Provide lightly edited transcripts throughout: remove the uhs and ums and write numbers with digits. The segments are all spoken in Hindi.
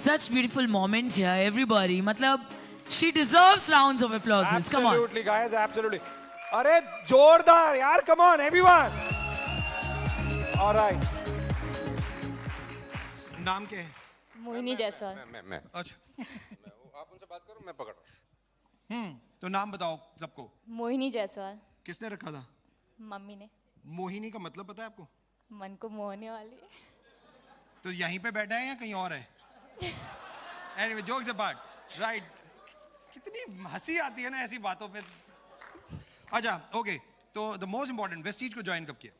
such beautiful moment here, everybody. Matlab, she deserves rounds of applause. Come on. Absolutely, guys, absolutely. अरे जोरदार यार, come on, everyone. All right. नाम क्या है? मोहिनी जायसवाल। मैं अच्छा। आप उनसे बात करो, मैं पकड़ रहा हूँ। तो नाम बताओ सबको। मोहिनी जायसवाल। किसने रखा था? मम्मी ने। मोहिनी का मतलब पता है आपको? मन को मोहने वाली। तो यहीं पे बैठा है या कहीं और है? Anyway, jokes apart, right? कितनी हंसी आती है ना ऐसी बातों पे। अच्छा, ओके। तो द मोस्ट इम्पोर्टेंट, वेस्टीज को ज्वाइन कब किया?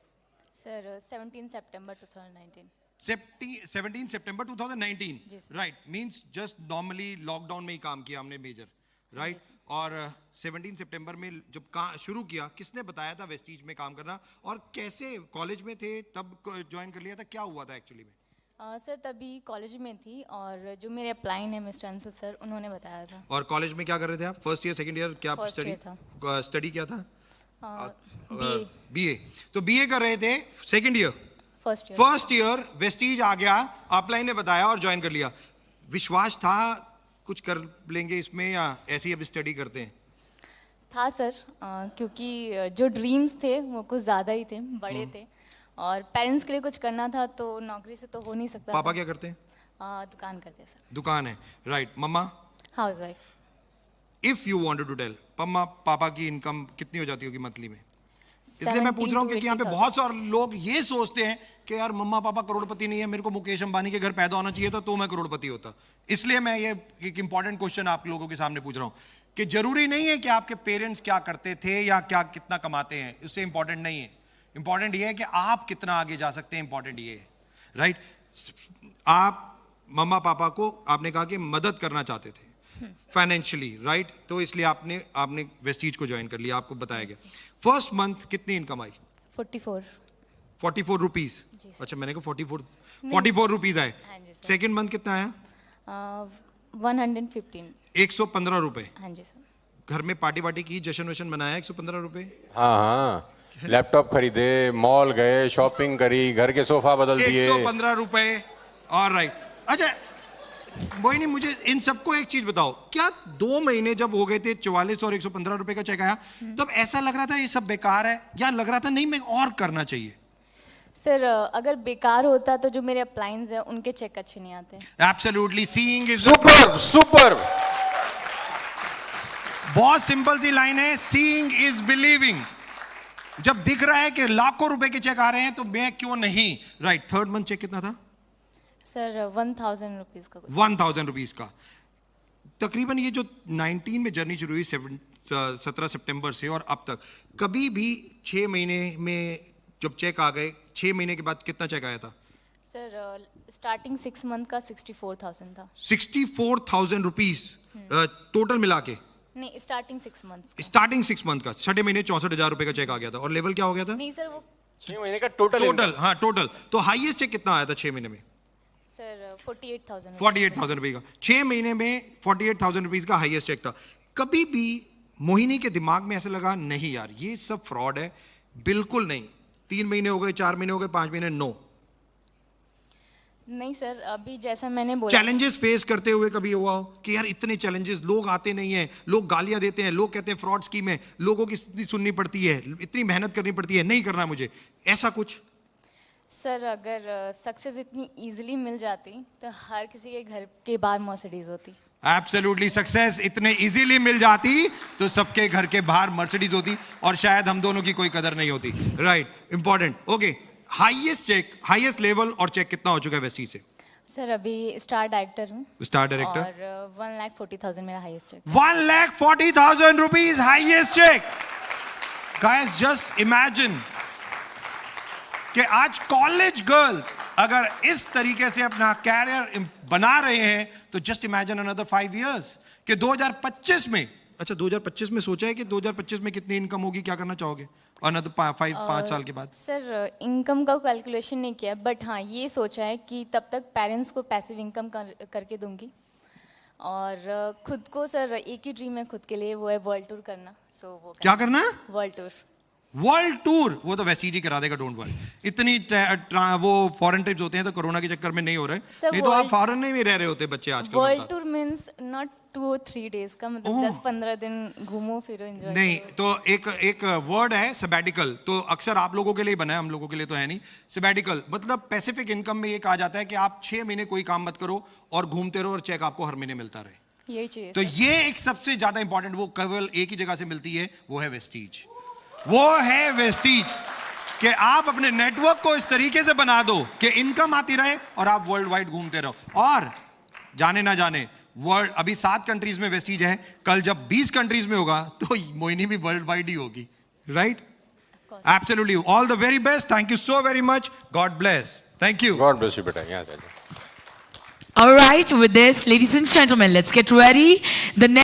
सर 17 सितंबर 2019। 17 सितंबर 2019, जी sir. Right? Means just normally lockdown में ही काम किया हमने मेजर, राइट? और 17 सितंबर में जब शुरू किया, किसने बताया था वेस्टीज में काम करना, और कैसे? कॉलेज में थे तब ज्वाइन कर लिया था? क्या हुआ था एक्चुअली में? सर तभी कॉलेज में थी और जो मेरे अप्लाइन है मिस्टर अंशु सर, उन्होंने बताया था। और कॉलेज में क्या कर रहे थे आप? फर्स्ट ईयर, सेकंड ईयर, क्या First स्टडी year था। स्टडी क्या था? बीए। बीए। तो बीए कर रहे थे, second year, first year. First year Vestige आ गया, अपलाइन ने बताया और ज्वाइन कर लिया। विश्वास था कुछ कर लेंगे इसमें, या ऐसे ही अब स्टडी करते हैं? था सर, क्योंकि जो ड्रीम्स थे वो कुछ ज़्यादा ही थे, बड़े थे, और पेरेंट्स के लिए कुछ करना था, तो नौकरी से तो हो नहीं सकता। पापा क्या करते हैं? दुकान करते हैं सर। दुकान है, right? Mama? Housewife. If you wanted to tell, mama papa की इनकम कितनी हो जाती होगी मंथली में? इसलिए मैं पूछ रहा हूँ क्योंकि यहाँ पे बहुत सारे लोग ये सोचते हैं कि यार मम्मा पापा करोड़पति नहीं है, मेरे को मुकेश अंबानी के घर पैदा होना चाहिए था तो मैं करोड़पति होता। इसलिए मैं ये एक इंपॉर्टेंट क्वेश्चन आप लोगों के सामने पूछ रहा हूँ कि जरूरी नहीं है कि आपके पेरेंट्स क्या करते थे या क्या कितना कमाते हैं, उससे इंपॉर्टेंट नहीं है। इंपॉर्टेंट ये है कि आप कितना आगे जा सकते हैं, इंपॉर्टेंट ये है, राइट? आप मम्मा पापा को आपने कहा कि मदद करना चाहते थे फाइनेंशियली, राइट? तो इसलिए आपने वेस्टीज को ज्वाइन कर लिया, आपको बताया गया। फर्स्ट मंथ कितनी इनकम आई? 44 रुपीज। जी सर। अच्छा, मैंने कहा 44 रुपीज आए। हाँ जी सर। सेकेंड मंथ कितना आया? 115। 115 रुपए। हाँ जी सर। घर में पार्टी की, जश्न वशन मनाया? 115 रुपए। हाँ हाँ, लैपटॉप खरीदे, मॉल गए, शॉपिंग करी, घर के सोफा बदल दिए। 115 रुपए, ऑलराइट। अच्छा मोहिनी, मुझे इन सबको एक चीज बताओ, क्या 2 महीने जब हो गए थे 44 और 115 रुपए का चेक आया, तब ऐसा लग रहा था ये सब बेकार है, या लग रहा था नहीं मैं और करना चाहिए? सर अगर बेकार होता तो जो मेरे अप्लाइंस हैं उनके चेक अच्छे नहीं आते। Absolutely, seeing is super. बहुत सिंपल सी लाइन है, सीइंग इज बिलीविंग। जब दिख रहा है कि लाखों रुपए के चेक आ रहे हैं तो मैं क्यों नहीं, राइट? थर्ड मंथ चेक कितना था? सर 1000 रुपीज का। 1000 रुपीज का। तकरीबन ये जो 19 में जर्नी शुरू हुई 17 सितंबर से और अब तक, कभी भी 6 महीने में जब चेक आ गए, 6 महीने के बाद कितना चेक आया था? सर स्टार्टिंग 6 मंथ का 64,000 था। 64,000 रुपीज टोटल मिला के? नहीं, स्टार्टिंग 6 मंथ। स्टार्टिंग 6 मंथ का 6 महीने 64,000 रुपए का चेक आ गया था। और लेवल क्या हो गया था? नहीं सर, वो 6 महीने का टोटल। हाँ, टोटल। तो हाईएस्ट चेक कितना आया था 6 महीने में? सर 48,000। 48,000 रुपए का 6 महीने में 48,000 रुपीज का हाईएस्ट चेक था। कभी भी मोहिनी के दिमाग में ऐसा लगा नहीं यार ये सब फ्रॉड है? बिल्कुल नहीं। 3 महीने हो गए, 4 महीने हो गए, 5 महीने, नो? नहीं सर, अभी जैसा मैंने बोला, चैलेंजेस फेस करते हुए कभी हुआ हो कि यार इतने चैलेंजेस, लोग आते नहीं हैं, लोग गालियां देते हैं, लोग कहते हैं फ्रॉड स्कीम है, लोगों की सुननी पड़ती है, इतनी मेहनत करनी पड़ती है, नहीं करना मुझे, ऐसा कुछ? सर अगर सक्सेस इतनी इजीली मिल जाती तो हर किसी के घर के बाहर मर्सिडीज होती। एब्सोल्युटली, सक्सेस इतने इजीली मिल जाती तो सबके घर के बाहर मर्सिडीज होती और शायद हम दोनों की कोई कदर नहीं होती, right? Important. Okay, highest check, highest level और चेक कितना हो चुका है वेस्टीज से? सर अभी स्टार डायरेक्टर हूँ। Star director. और 1,40,000 मेरा highest check. 1,40,000 rupees highest check. Guys just imagine कि आज कॉलेज गर्ल्स अगर इस तरीके से अपना कैरियर बना रहे हैं तो जस्ट इमेजिन अनदर 5 इयर्स कि 2025 में, अच्छा 2025 में सोचा है कि 2025 में कितनी इनकम होगी, क्या करना चाहोगे अनदर 5 साल के बाद? सर इनकम का कैलकुलेशन नहीं किया, बट हाँ ये सोचा है कि तब तक पेरेंट्स को पैसिव इनकम करके दूंगी, और खुद को सर एक ही ड्रीम है खुद के लिए, वो है वर्ल्ड टूर करना। सो वो क्या करना? World tour. वर्ल्ड टूर वो तो वेस्टीज ही करा देगा, डोंट वरी। इतनी वो फॉरेन ट्रिप्स होते हैं तो कोरोना के चक्कर में नहीं हो रहे, Sir, नहीं तो आप world- फॉरेन में भी रह रहे होते बच्चे आजकल। World tour means not 2 or 3 days का, मतलब 10-15 दिन घूमो फिरो एंजॉय नहीं तो एक वर्ड है सबैटिकल, तो अक्सर आप लोगों के लिए बना है, हम लोगों के लिए तो है नहीं। सबैटिकल मतलब पैसिफिक इनकम में ये कहा जाता है कि आप 6 महीने कोई काम मत करो और घूमते रहो और चेक आपको हर महीने मिलता रहे। यही चाहिए तो sir. ये एक सबसे ज्यादा इंपॉर्टेंट, वो केवल एक ही जगह से मिलती है, वो है वेस्टीज। वो है वेस्टीज कि आप अपने नेटवर्क को इस तरीके से बना दो कि इनकम आती रहे और आप वर्ल्ड वाइड घूमते रहो। और जाने ना जाने वर्ल्ड, अभी 7 कंट्रीज में वेस्टीज है, कल जब 20 कंट्रीज में होगा तो मोहिनी भी वर्ल्ड वाइड ही होगी, right? Absolutely. All the very best, thank you so very much, God bless, thank you. God bless you बेटा, यहाँ से आ जाओ। All right, with this, ladies and gentlemen, let's get ready. The next